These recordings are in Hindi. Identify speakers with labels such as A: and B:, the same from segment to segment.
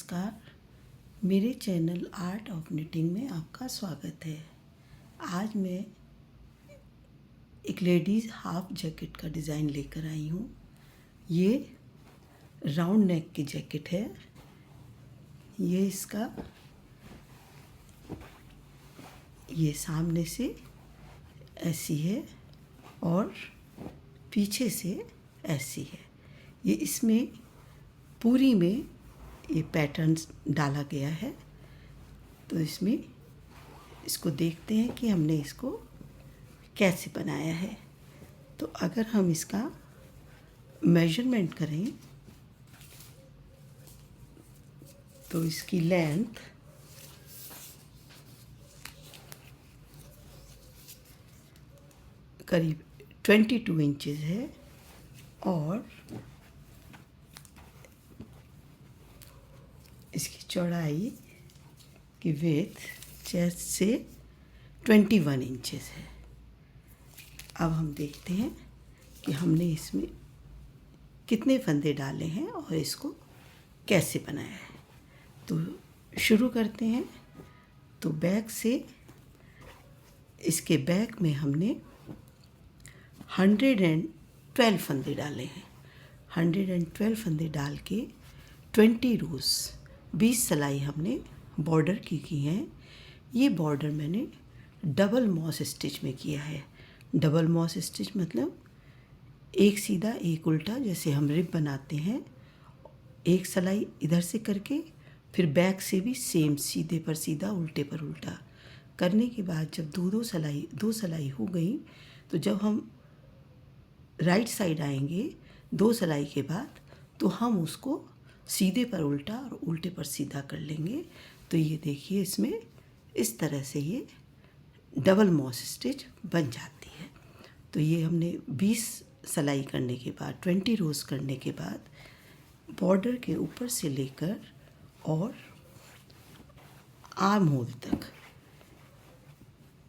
A: नमस्कार। मेरे चैनल आर्ट ऑफ निटिंग में आपका स्वागत है। आज मैं एक लेडीज़ हाफ जैकेट का डिज़ाइन लेकर आई हूँ। ये राउंड नेक की जैकेट है। ये इसका ये सामने से ऐसी है और पीछे से ऐसी है। ये इसमें पूरी में ये पैटर्न्स डाला गया है। तो इसमें इसको देखते हैं कि हमने इसको कैसे बनाया है। तो अगर हम इसका मेजरमेंट करें तो इसकी लेंथ करीब 22 इंचेस है और इसकी चौड़ाई की विड्थ चेस्ट से 21 इंचेस है। अब हम देखते हैं कि हमने इसमें कितने फंदे डाले हैं और इसको कैसे बनाया है। तो शुरू करते हैं। तो बैक से इसके बैक में हमने 112 फंदे डाले हैं। 112 फंदे डाल के 20 रोज़ 20 सिलाई हमने बॉर्डर की हैं। ये बॉर्डर मैंने डबल मॉस स्टिच में किया है। डबल मॉस स्टिच मतलब एक सीधा एक उल्टा, जैसे हम रिब बनाते हैं। एक सिलाई इधर से करके फिर बैक से भी सेम सीधे पर सीधा उल्टे पर उल्टा करने के बाद जब दो सिलाई हो गई तो जब हम राइट साइड आएंगे 2 सिलाई के बाद तो हम उसको सीधे पर उल्टा और उल्टे पर सीधा कर लेंगे। तो ये देखिए इसमें इस तरह से ये डबल मॉस स्टिच बन जाती है। तो ये हमने 20 सिलाई करने के बाद 20 रोज़ करने के बाद बॉर्डर के ऊपर से लेकर और आर्म होल तक,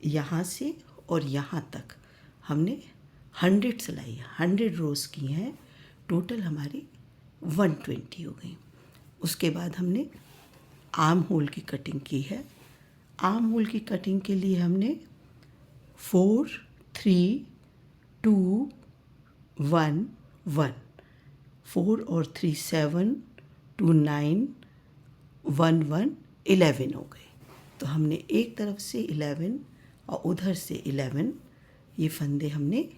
A: यहाँ से और यहाँ तक हमने 100 सिलाई 100 रोज़ की हैं। टोटल हमारी 120 हो गई। उसके बाद हमने आर्म होल की कटिंग की है। आर्म होल की कटिंग के लिए हमने 4 3 2 1 1 4 और 3 7 2 9 1 1 11 हो गए। तो हमने एक तरफ से 11 और उधर से 11 ये फंदे हमने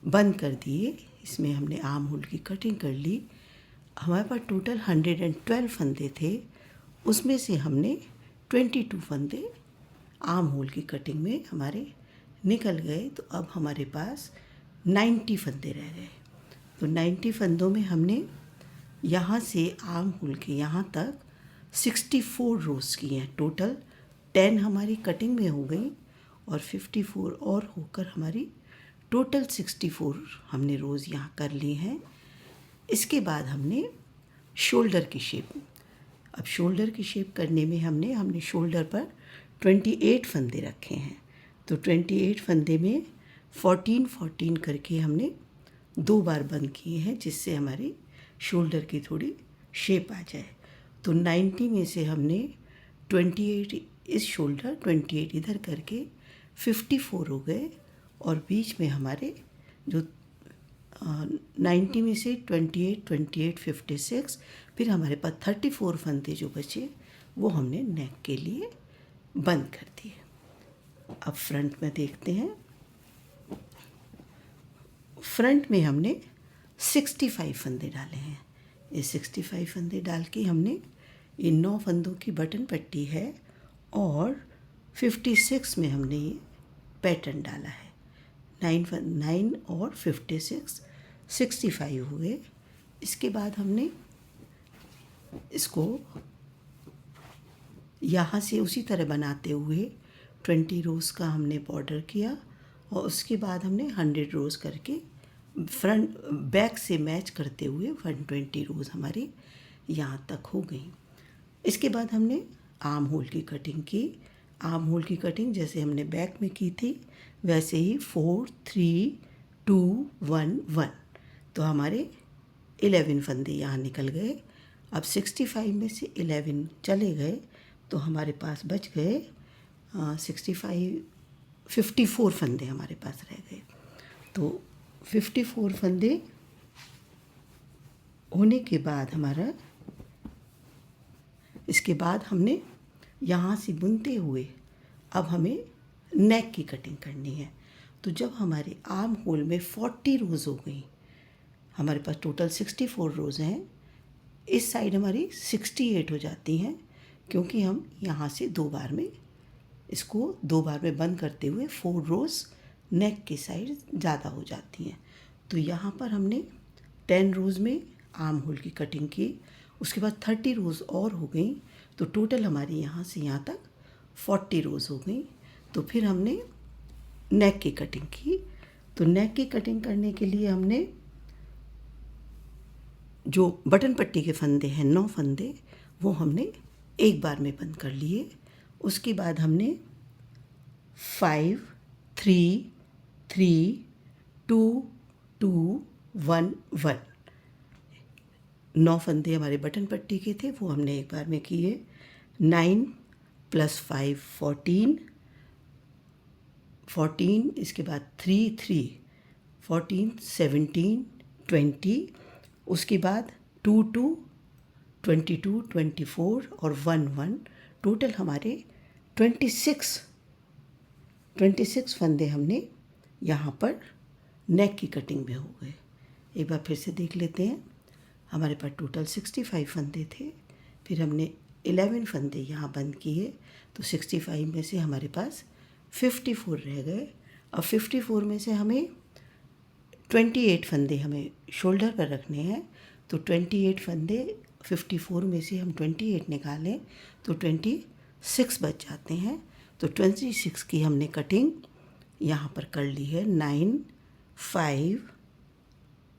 A: बंद कर दिए। इसमें हमने आर्म होल की कटिंग कर ली। हमारे पास टोटल 112 फंदे थे, उसमें से हमने 22 फंदे आर्म होल की कटिंग में हमारे निकल गए। तो अब हमारे पास 90 फंदे रह गए। तो 90 फंदों में हमने यहाँ से आर्म होल के यहाँ तक 64 रोज़ की हैं। टोटल 10 हमारी कटिंग में हो गई और 54 और होकर हमारी टोटल 64 हमने रोज़ यहाँ कर ली हैं। इसके बाद हमने शोल्डर की शेप, अब शोल्डर की शेप करने में हमने शोल्डर पर 28 फंदे रखे हैं। तो 28 फंदे में 14 14 करके हमने 2 बार बंद किए हैं, जिससे हमारी शोल्डर की थोड़ी शेप आ जाए। तो 90 में से हमने 28 इस शोल्डर 28 इधर करके 54 हो गए और बीच में हमारे जो 90 में से 28 28 56, फिर हमारे पास 34 फंदे जो बचे वो हमने नेक के लिए बंद कर दिए। अब फ्रंट में देखते हैं। फ्रंट में हमने 65 फंदे डाले हैं। ये 65 फंदे डाल के हमने ये 9 फंदों की बटन पट्टी है और 56 में हमने ये पैटर्न डाला है। 9 और 56 65 हुए। इसके बाद हमने इसको यहाँ से उसी तरह बनाते हुए 20 रोज़ का हमने बॉर्डर किया और उसके बाद हमने 100 रोज़ करके फ्रंट बैक से मैच करते हुए 120 रोज़ हमारी यहाँ तक हो गई। इसके बाद हमने आर्म होल की कटिंग की। आर्म होल की कटिंग जैसे हमने बैक में की थी वैसे ही 4 3 2 1 1। तो हमारे 11 फंदे यहाँ निकल गए अब 65 में से 11 चले गए तो हमारे पास बच गए 54 फंदे हमारे पास रह गए। तो 54 फंदे होने के बाद हमारा, इसके बाद हमने यहाँ से बुनते हुए अब हमें नेक की कटिंग करनी है। तो जब हमारे आर्म होल में 40 रोज़ हो गई, हमारे पास टोटल 64 रोज़ हैं, इस साइड हमारी 68 हो जाती हैं, क्योंकि हम यहाँ से दो बार में बंद करते हुए 4 रोज़ नेक की साइड ज़्यादा हो जाती हैं। तो यहाँ पर हमने 10 रोज़ में आर्म होल की कटिंग की, उसके बाद 30 रोज़ और हो गई, तो टोटल हमारी यहाँ से यहाँ तक 40 रोज़ हो गई। तो फिर हमने नेक की कटिंग की। तो नेक की कटिंग करने के लिए हमने जो बटन पट्टी के फंदे हैं 9 फंदे, वो हमने एक बार में बंद कर लिए। उसके बाद हमने 5 3 3 2 2 1 1 9 फंदे हमारे बटन पट्टी के थे, वो हमने एक बार में किए। 9 + 5 14, इसके बाद 3 3 14 17 20, उसके बाद 2 2 22 24 और 1 1, टोटल हमारे 26 फंदे हमने यहाँ पर नेक की कटिंग में हो गए। एक बार फिर से देख लेते हैं। हमारे पास टोटल 65 फंदे थे, फिर हमने 11 फंदे यहाँ बंद किए, तो 65 में से हमारे पास 54 रह गए। अब 54 में से हमें 28 फंदे हमें शोल्डर पर रखने हैं, तो 28 फंदे 54 में से हम 28 निकालें तो 26 बच जाते हैं। तो 26 की हमने कटिंग यहाँ पर कर ली है। 9 5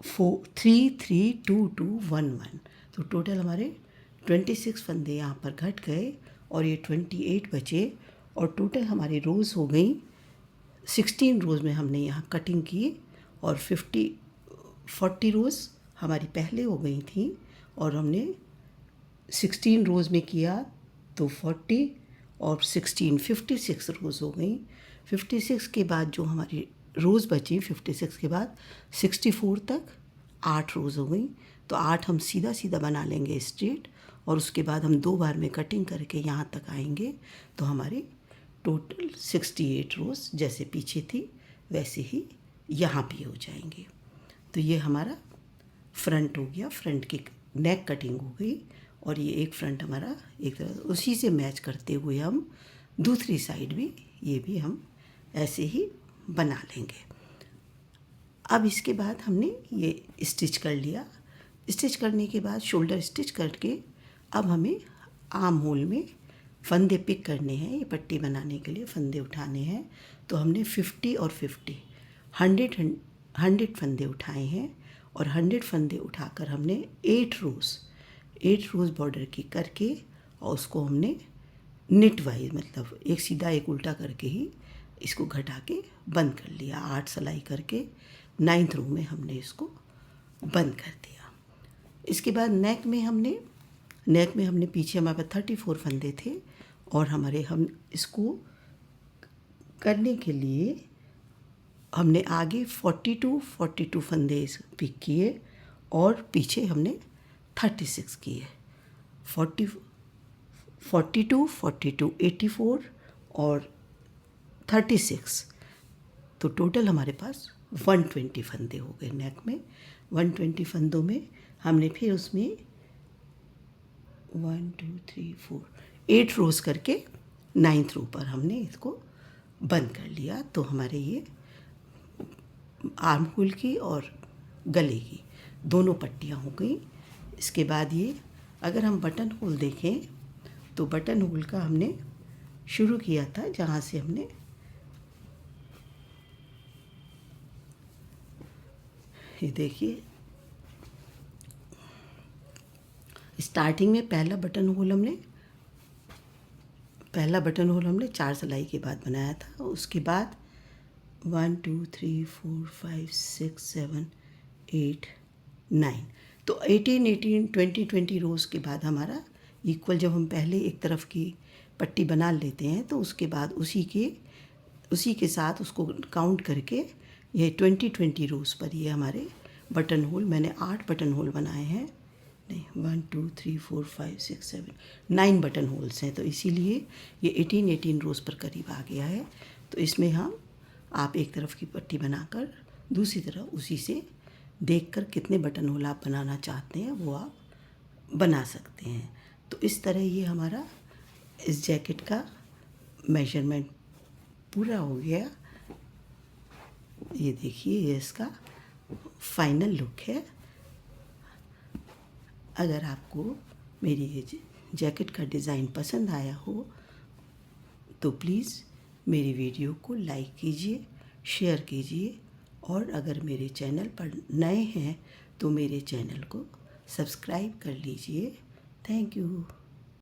A: 4 3 3 2 2 1 1, तो टोटल हमारे 26 फंदे यहाँ पर घट गए और ये 28 बचे, और टोटल हमारी रोज़ हो गई 16 रोज़ में हमने यहाँ कटिंग की, और 40 रोज़ हमारी पहले हो गई थी, और हमने 16 रोज़ में किया तो 40 और 16 56 रोज़ हो गई। 56 के बाद जो हमारी रोज़ बची, 56 के बाद 64 तक 8 रोज़ हो गई। तो 8 हम सीधा सीधा बना लेंगे स्ट्रेट, और उसके बाद हम 2 बार में कटिंग करके यहाँ तक आएंगे, तो हमारी टोटल 68 रोज़ जैसे पीछे थी वैसे ही यहाँ भी हो जाएंगे। तो ये हमारा फ्रंट हो गया, फ्रंट की नेक कटिंग हो गई, और ये एक फ्रंट हमारा एक तरह उसी से मैच करते हुए हम दूसरी साइड भी, ये भी हम ऐसे ही बना लेंगे। अब इसके बाद हमने ये स्टिच कर लिया। स्टिच करने के बाद शोल्डर स्टिच करके अब हमें आर्म होल में फंदे पिक करने हैं। ये पट्टी बनाने के लिए फंदे उठाने हैं, तो हमने 50 और 50 100 फंदे उठाए हैं, और 100 फंदे उठाकर हमने 8 रोज़ बॉर्डर की करके, और उसको हमने निट वाइज मतलब एक सीधा एक उल्टा करके ही इसको घटा के बंद कर लिया। 8 सिलाई करके 9th रो में हमने इसको बंद कर दिया। इसके बाद नेक में हमने पीछे हमारे पास 34 फंदे थे, और हम इसको करने के लिए हमने आगे 42 फंदे पिक किए, और पीछे हमने 36 किए। 42 84 और 36, तो टोटल हमारे पास 120 फंदे हो गए नेक में। 120 फंदों में हमने फिर उसमें 1 2 3 4 8 रोज़ करके 9th रो पर हमने इसको बंद कर लिया। तो हमारे ये आर्म होल की और गले की दोनों पट्टियाँ हो गई। इसके बाद ये अगर हम बटन होल देखें, तो बटन होल का हमने शुरू किया था जहाँ से हमने ये देखिए स्टार्टिंग में पहला बटन होल हमने 4 सिलाई के बाद बनाया था। उसके बाद 1 2 3 4 5 6 7 8 9 तो 18 20 रोज़ के बाद हमारा इक्वल, जब हम पहले एक तरफ की पट्टी बना लेते हैं तो उसके बाद उसी के साथ उसको काउंट करके ये 20 रोज़ पर ये हमारे बटन होल, मैंने 8 बटन होल बनाए हैं, नहीं 1 2 3 4 5 6 7 9 बटन होल्स हैं, तो इसीलिए ये 18 रोज़ पर करीब आ गया है। तो इसमें आप एक तरफ की पट्टी बनाकर दूसरी तरफ उसी से देखकर कितने बटन होल आप बनाना चाहते हैं वो आप बना सकते हैं। तो इस तरह ये हमारा इस जैकेट का मेजरमेंट पूरा हो गया। ये देखिए, ये इसका फाइनल लुक है। अगर आपको मेरी ये जैकेट का डिज़ाइन पसंद आया हो तो प्लीज़ मेरी वीडियो को लाइक कीजिए, शेयर कीजिए, और अगर मेरे चैनल पर नए हैं तो मेरे चैनल को सब्सक्राइब कर लीजिए। Thank you.